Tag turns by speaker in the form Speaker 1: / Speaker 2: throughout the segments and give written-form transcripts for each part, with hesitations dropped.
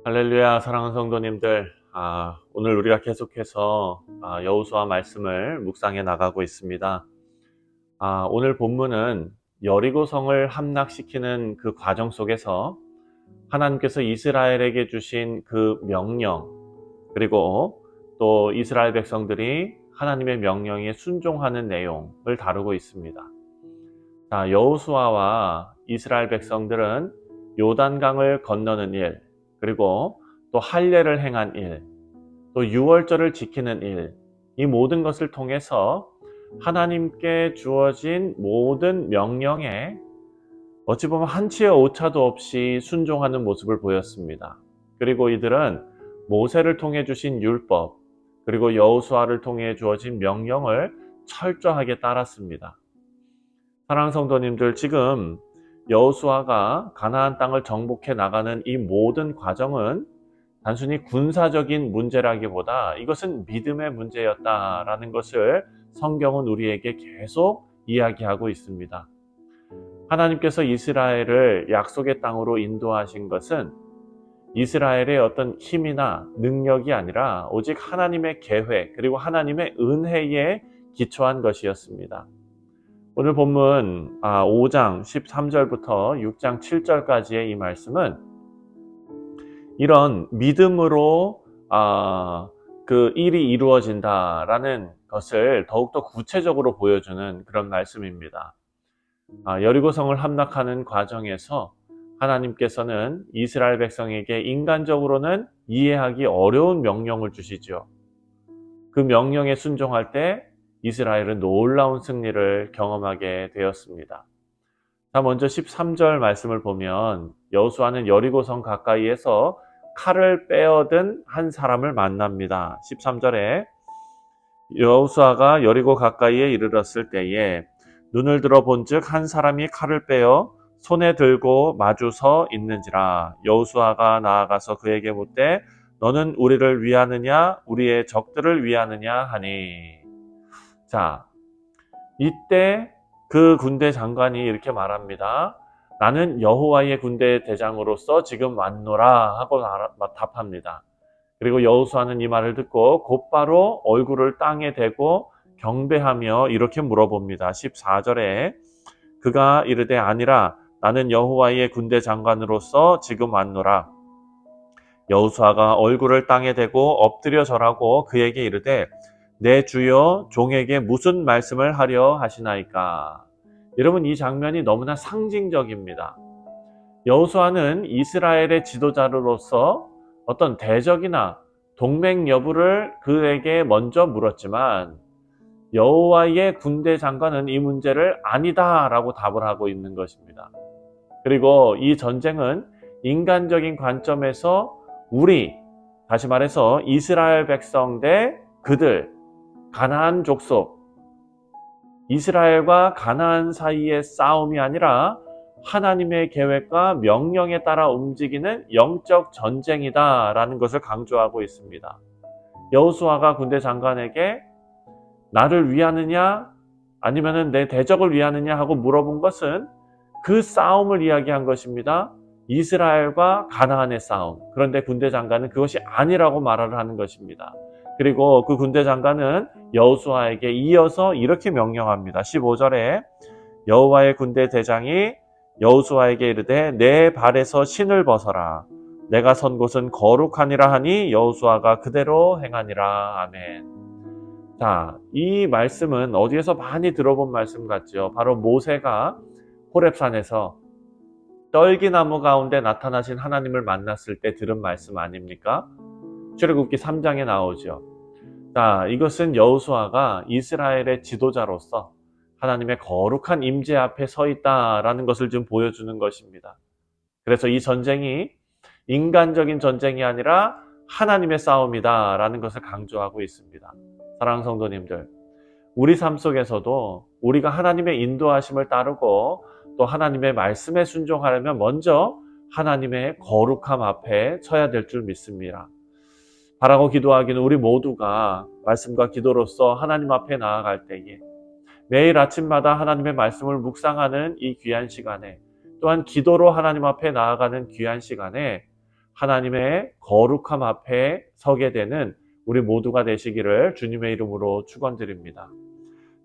Speaker 1: 할렐루야, 사랑하는 성도님들. 오늘 우리가 계속해서 여호수아 말씀을 묵상해 나가고 있습니다. 오늘 본문은 여리고성을 함락시키는 그 과정 속에서 하나님께서 이스라엘에게 주신 그 명령, 그리고 또 이스라엘 백성들이 하나님의 명령에 순종하는 내용을 다루고 있습니다. 여호수아와 이스라엘 백성들은 요단강을 건너는 일, 그리고 또 할례를 행한 일, 또 유월절을 지키는 일, 이 모든 것을 통해서 하나님께 주어진 모든 명령에 어찌 보면 한치의 오차도 없이 순종하는 모습을 보였습니다. 그리고 이들은 모세를 통해 주신 율법, 그리고 여호수아를 통해 주어진 명령을 철저하게 따랐습니다. 사랑하는 성도님들, 지금 여호수아가 가나안 땅을 정복해 나가는 이 모든 과정은 단순히 군사적인 문제라기보다 이것은 믿음의 문제였다라는 것을 성경은 우리에게 계속 이야기하고 있습니다. 하나님께서 이스라엘을 약속의 땅으로 인도하신 것은 이스라엘의 어떤 힘이나 능력이 아니라 오직 하나님의 계획, 그리고 하나님의 은혜에 기초한 것이었습니다. 오늘 본문 5장 13절부터 6장 7절까지의 이 말씀은 이런 믿음으로 그 일이 이루어진다라는 것을 더욱더 구체적으로 보여주는 그런 말씀입니다. 여리고성을 함락하는 과정에서 하나님께서는 이스라엘 백성에게 인간적으로는 이해하기 어려운 명령을 주시죠. 그 명령에 순종할 때 이스라엘은 놀라운 승리를 경험하게 되었습니다. 먼저 13절 말씀을 보면 여호수아는 여리고성 가까이에서 칼을 빼어든 한 사람을 만납니다. 13절에 여호수아가 여리고 가까이에 이르렀을 때에 눈을 들어 본즉 한 사람이 칼을 빼어 손에 들고 마주 서 있는지라. 여호수아가 나아가서 그에게 묻되 너는 우리를 위하느냐 우리의 적들을 위하느냐 하니. 이때 그 군대 장관이 이렇게 말합니다. 나는 여호와의 군대 대장으로서 지금 왔노라 하고 답합니다. 그리고 여호수아는 이 말을 듣고 곧바로 얼굴을 땅에 대고 경배하며 이렇게 물어봅니다. 14절에 그가 이르되 아니라 나는 여호와의 군대 장관으로서 지금 왔노라. 여호수아가 얼굴을 땅에 대고 엎드려 절하고 그에게 이르되 내 주여 종에게 무슨 말씀을 하려 하시나이까. 여러분, 이 장면이 너무나 상징적입니다. 여호수아는 이스라엘의 지도자로서 어떤 대적이나 동맹 여부를 그에게 먼저 물었지만 여호와의 군대 장관은 이 문제를 아니다라고 답을 하고 있는 것입니다. 그리고 이 전쟁은 인간적인 관점에서 다시 말해서 이스라엘 백성 대 그들, 가나안 족속, 이스라엘과 가나안 사이의 싸움이 아니라 하나님의 계획과 명령에 따라 움직이는 영적 전쟁이다라는 것을 강조하고 있습니다. 여호수아가 군대 장관에게 나를 위하느냐 아니면 내 대적을 위하느냐 하고 물어본 것은 그 싸움을 이야기한 것입니다. 이스라엘과 가나안의 싸움. 그런데 군대 장관은 그것이 아니라고 말을 하는 것입니다. 그리고 그 군대 장관은 여호수아에게 이어서 이렇게 명령합니다. 15절에 여호와의 군대 대장이 여호수아에게 이르되 내 발에서 신을 벗어라. 내가 선 곳은 거룩하니라 하니 여호수아가 그대로 행하니라. 아멘. 이 말씀은 어디에서 많이 들어본 말씀 같죠. 바로 모세가 호렙산에서 떨기나무 가운데 나타나신 하나님을 만났을 때 들은 말씀 아닙니까? 출애굽기 3장에 나오죠. 이것은 여호수아가 이스라엘의 지도자로서 하나님의 거룩한 임재 앞에 서 있다라는 것을 좀 보여주는 것입니다. 그래서 이 전쟁이 인간적인 전쟁이 아니라 하나님의 싸움이다라는 것을 강조하고 있습니다. 사랑하는 성도님들, 우리 삶 속에서도 우리가 하나님의 인도하심을 따르고 또 하나님의 말씀에 순종하려면 먼저 하나님의 거룩함 앞에 서야 될 줄 믿습니다. 바라고 기도하기는 우리 모두가 말씀과 기도로서 하나님 앞에 나아갈 때에 매일 아침마다 하나님의 말씀을 묵상하는 이 귀한 시간에, 또한 기도로 하나님 앞에 나아가는 귀한 시간에 하나님의 거룩함 앞에 서게 되는 우리 모두가 되시기를 주님의 이름으로 축원드립니다.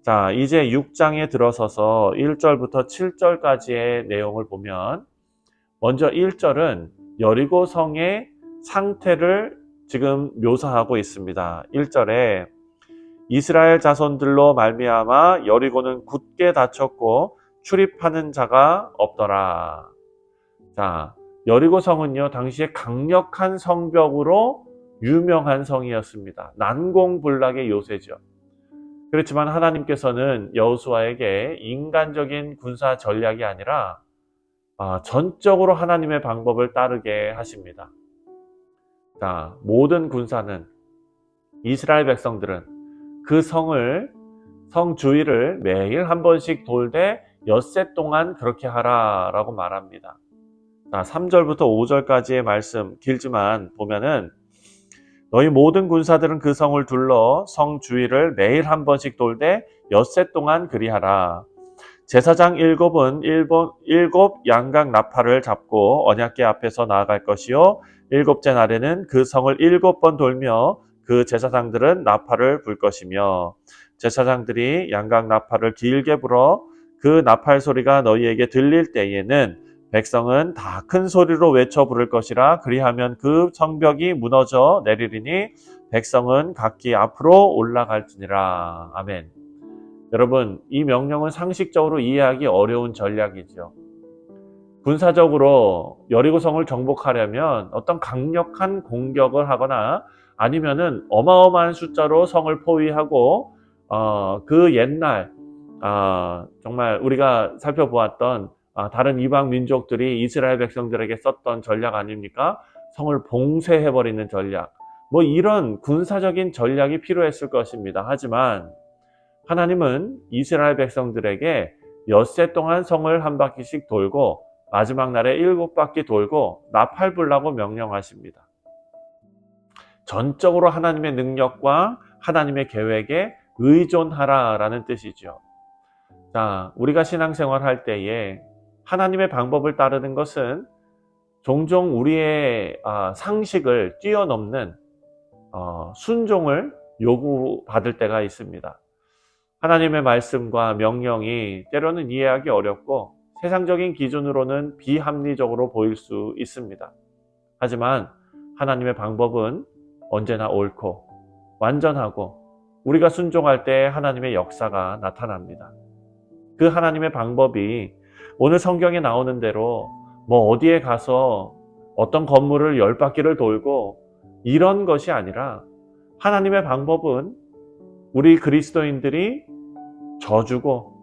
Speaker 1: 자, 이제 6장에 들어서서 1절부터 7절까지의 내용을 보면 먼저 1절은 여리고 성의 상태를 지금 묘사하고 있습니다. 1절에 이스라엘 자손들로 말미암아 여리고는 굳게 닫혔고 출입하는 자가 없더라. 자, 여리고 성은요, 당시에 강력한 성벽으로 유명한 성이었습니다. 난공불락의 요새죠. 그렇지만 하나님께서는 여호수아에게 인간적인 군사 전략이 아니라 전적으로 하나님의 방법을 따르게 하십니다. 자, 모든 군사는, 이스라엘 백성들은 그 성 주위를 매일 한 번씩 돌되 엿새 동안 그렇게 하라라고 말합니다. 자, 3절부터 5절까지의 말씀 길지만 보면은 너희 모든 군사들은 그 성을 둘러 성 주위를 매일 한 번씩 돌되 엿새 동안 그리하라. 제사장 7은 일곱 양각 나팔을 잡고 언약궤 앞에서 나아갈 것이요 7째 날에는 그 성을 7번 돌며 그 제사장들은 나팔을 불 것이며 제사장들이 양각 나팔을 길게 불어 그 나팔 소리가 너희에게 들릴 때에는 백성은 다 큰 소리로 외쳐 부를 것이라. 그리하면 그 성벽이 무너져 내리리니 백성은 각기 앞으로 올라갈지니라. 아멘. 여러분, 이 명령은 상식적으로 이해하기 어려운 전략이죠. 군사적으로 여리고성을 정복하려면 어떤 강력한 공격을 하거나 아니면은 어마어마한 숫자로 성을 포위하고 그 옛날 정말 우리가 살펴보았던 다른 이방 민족들이 이스라엘 백성들에게 썼던 전략 아닙니까? 성을 봉쇄해버리는 전략. 뭐 이런 군사적인 전략이 필요했을 것입니다. 하지만 하나님은 이스라엘 백성들에게 엿새 동안 성을 한 바퀴씩 돌고 마지막 날에 7바퀴 돌고 나팔 불라고 명령하십니다. 전적으로 하나님의 능력과 하나님의 계획에 의존하라라는 뜻이죠. 자, 우리가 신앙생활 할 때에 하나님의 방법을 따르는 것은 종종 우리의 상식을 뛰어넘는 순종을 요구받을 때가 있습니다. 하나님의 말씀과 명령이 때로는 이해하기 어렵고 세상적인 기준으로는 비합리적으로 보일 수 있습니다. 하지만 하나님의 방법은 언제나 옳고 완전하고 우리가 순종할 때 하나님의 역사가 나타납니다. 그 하나님의 방법이 오늘 성경에 나오는 대로 뭐 어디에 가서 어떤 건물을 10바퀴를 돌고 이런 것이 아니라 하나님의 방법은 우리 그리스도인들이 져주고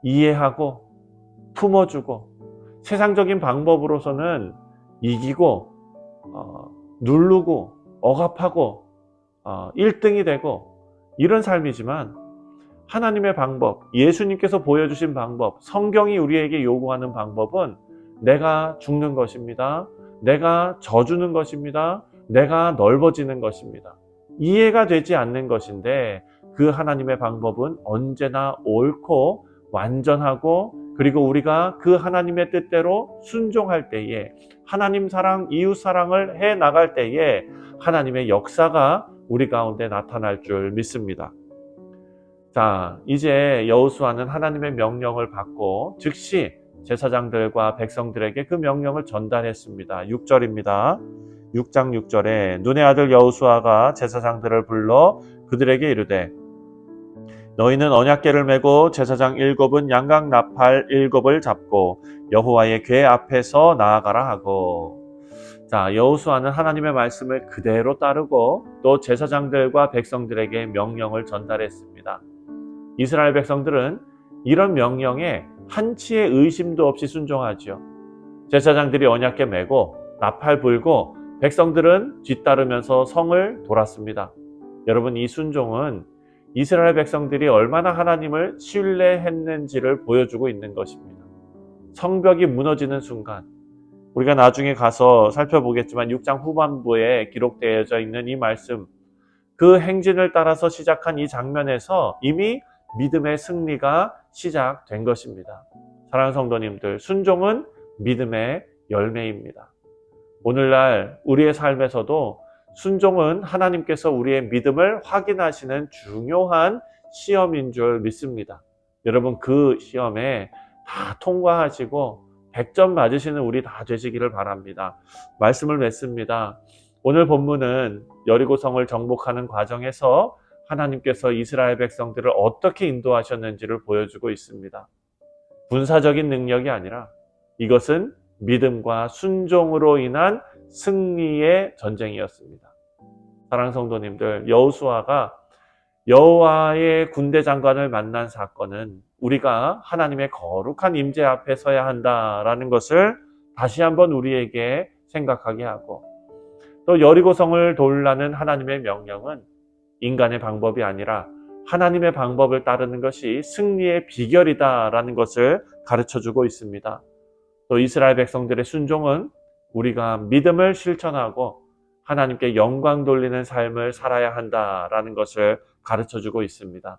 Speaker 1: 이해하고 품어주고 세상적인 방법으로서는 이기고 누르고 억압하고 1등이 되고 이런 삶이지만 하나님의 방법, 예수님께서 보여주신 방법, 성경이 우리에게 요구하는 방법은 내가 죽는 것입니다. 내가 져주는 것입니다. 내가 넓어지는 것입니다. 이해가 되지 않는 것인데 그 하나님의 방법은 언제나 옳고 완전하고 그리고 우리가 그 하나님의 뜻대로 순종할 때에 하나님 사랑, 이웃 사랑을 해 나갈 때에 하나님의 역사가 우리 가운데 나타날 줄 믿습니다. 자, 이제 여호수아는 하나님의 명령을 받고 즉시 제사장들과 백성들에게 그 명령을 전달했습니다. 6절입니다. 6장 6절에 눈의 아들 여호수아가 제사장들을 불러 그들에게 이르되 너희는 언약궤를 메고 제사장 7은 양각 나팔 7을 잡고 여호와의 궤 앞에서 나아가라 하고. 자, 여호수아는 하나님의 말씀을 그대로 따르고 또 제사장들과 백성들에게 명령을 전달했습니다. 이스라엘 백성들은 이런 명령에 한치의 의심도 없이 순종하죠. 제사장들이 언약궤 메고 나팔 불고 백성들은 뒤따르면서 성을 돌았습니다. 여러분, 이 순종은 이스라엘 백성들이 얼마나 하나님을 신뢰했는지를 보여주고 있는 것입니다. 성벽이 무너지는 순간, 우리가 나중에 가서 살펴보겠지만 6장 후반부에 기록되어져 있는 이 말씀, 그 행진을 따라서 시작한 이 장면에서 이미 믿음의 승리가 시작된 것입니다. 사랑하는 성도님들, 순종은 믿음의 열매입니다. 오늘날 우리의 삶에서도 순종은 하나님께서 우리의 믿음을 확인하시는 중요한 시험인 줄 믿습니다. 여러분, 그 시험에 다 통과하시고 100점 맞으시는 우리 다 되시기를 바랍니다. 말씀을 맺습니다. 오늘 본문은 여리고성을 정복하는 과정에서 하나님께서 이스라엘 백성들을 어떻게 인도하셨는지를 보여주고 있습니다. 군사적인 능력이 아니라 이것은 믿음과 순종으로 인한 승리의 전쟁이었습니다. 사랑하는 성도님들, 여호수아가 여호와의 군대 장관을 만난 사건은 우리가 하나님의 거룩한 임재 앞에 서야 한다라는 것을 다시 한번 우리에게 생각하게 하고, 또 여리고성을 돌라는 하나님의 명령은 인간의 방법이 아니라 하나님의 방법을 따르는 것이 승리의 비결이다라는 것을 가르쳐주고 있습니다. 또 이스라엘 백성들의 순종은 우리가 믿음을 실천하고 하나님께 영광 돌리는 삶을 살아야 한다라는 것을 가르쳐주고 있습니다.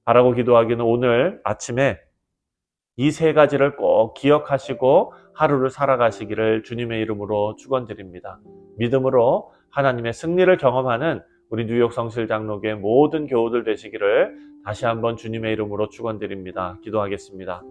Speaker 1: 바라고 기도하기는 오늘 아침에 이 세 가지를 꼭 기억하시고 하루를 살아가시기를 주님의 이름으로 축원드립니다. 믿음으로 하나님의 승리를 경험하는 우리 뉴욕 성실장로교회 모든 교우들 되시기를 다시 한번 주님의 이름으로 축원드립니다. 기도하겠습니다.